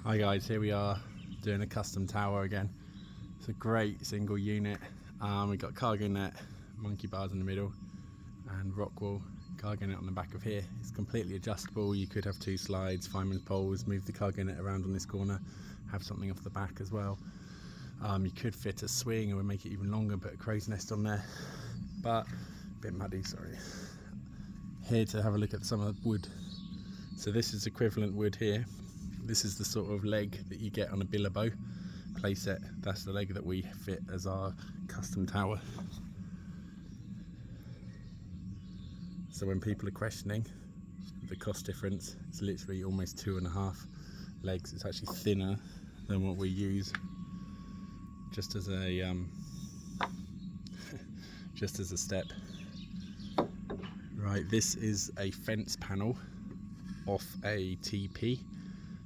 Hi guys, here we are doing a custom tower again. It's a great single unit. We've got cargo net, monkey bars in the middle and rock wall, cargo net on the back of here. It's completely adjustable. You could have two slides, fireman's poles, move the cargo net around on this corner, have something off the back as well. You could fit a swing or make it even longer, put a crow's nest on there, but a bit muddy, sorry. Here to have a look at some of the wood. So this is equivalent wood here. This is the sort of leg that you get on a billabo playset. That's the leg that we fit as our custom tower. So when people are questioning the cost difference, it's literally almost 2.5 legs. It's actually thinner than what we use. Just as a just as a step. Right, this is a fence panel off a TP.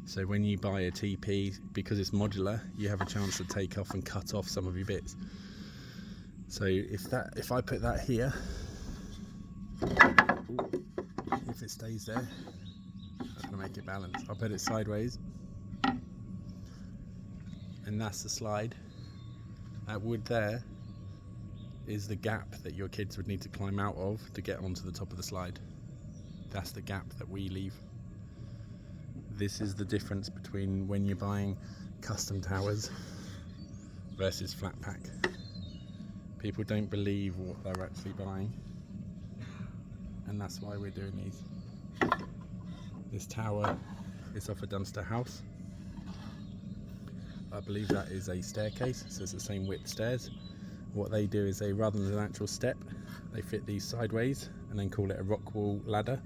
So when you buy a TP, because it's modular, you have a chance to take off and cut off some of your bits. So if I put that here, if it stays there, that's gonna make it balance. I'll put it sideways, and that's the slide. That wood there is the gap that your kids would need to climb out of to get onto the top of the slide. That's the gap that we leave. This is the difference between when you're buying custom towers versus flat pack. People don't believe what they're actually buying, and that's why we're doing these. This tower is off a Dunster house. I believe that is a staircase, so it's the same width stairs. What they do is rather than an actual step, they fit these sideways and then call it a rock wall ladder,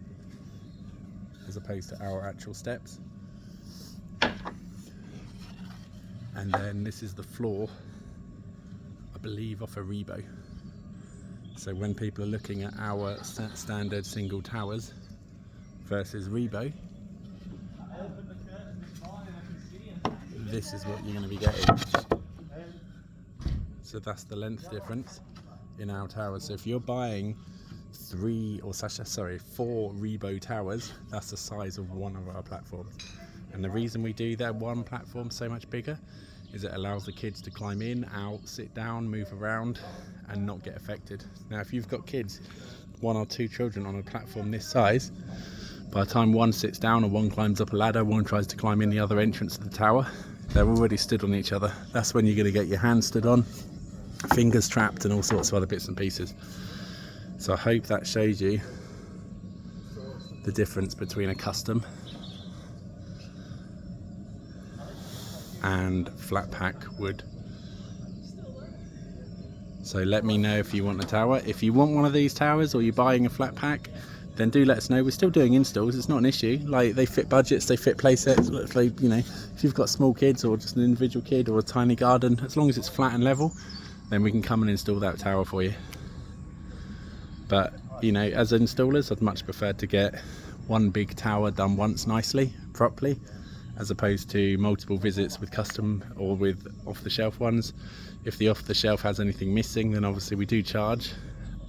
as opposed to our actual steps. And then this is the floor, I believe, off a Rebo. So when people are looking at our standard single towers versus Rebo, this is what you're going to be getting. So that's the length difference in our towers. So if you're buying 4 Rebo towers, that's the size of one of our platforms. And the reason we do that one platform so much bigger is it allows the kids to climb in, out, sit down, move around and not get affected. Now if you've got kids, 1 or 2 children on a platform this size, by the time one sits down or one climbs up a ladder, one tries to climb in the other entrance of the tower, they're already stood on each other. That's when you're going to get your hands stood on, fingers trapped and all sorts of other bits and pieces. So I hope that shows you the difference between a custom and flat pack wood. So let me know if you want a tower. If you want one of these towers or you're buying a flat pack, then do let us know. We're still doing installs, it's not an issue. Like, they fit budgets, they fit play sets. Like, you know, if you've got small kids or just an individual kid or a tiny garden, as long as it's flat and level, then we can come and install that tower for you. But you know, as installers, I'd much prefer to get one big tower done once nicely, properly, as opposed to multiple visits with custom or with off-the-shelf ones. If the off-the-shelf has anything missing, then obviously we do charge,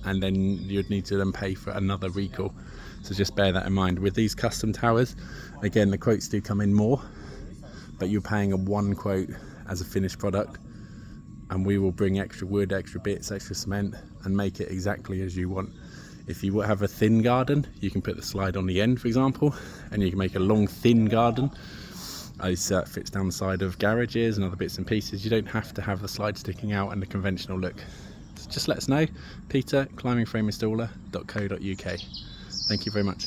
and then you'd need to then pay for another recall. So just bear that in mind. With these custom towers, again, the quotes do come in more, but you're paying a one quote as a finished product, and we will bring extra wood, extra bits, extra cement and make it exactly as you want. If you have a thin garden, you can put the slide on the end, for example, and you can make a long thin garden. It fits down the side of garages and other bits and pieces. You don't have to have the slide sticking out and the conventional look. So just let us know. Peter, climbingframeinstaller.co.uk. Thank you very much.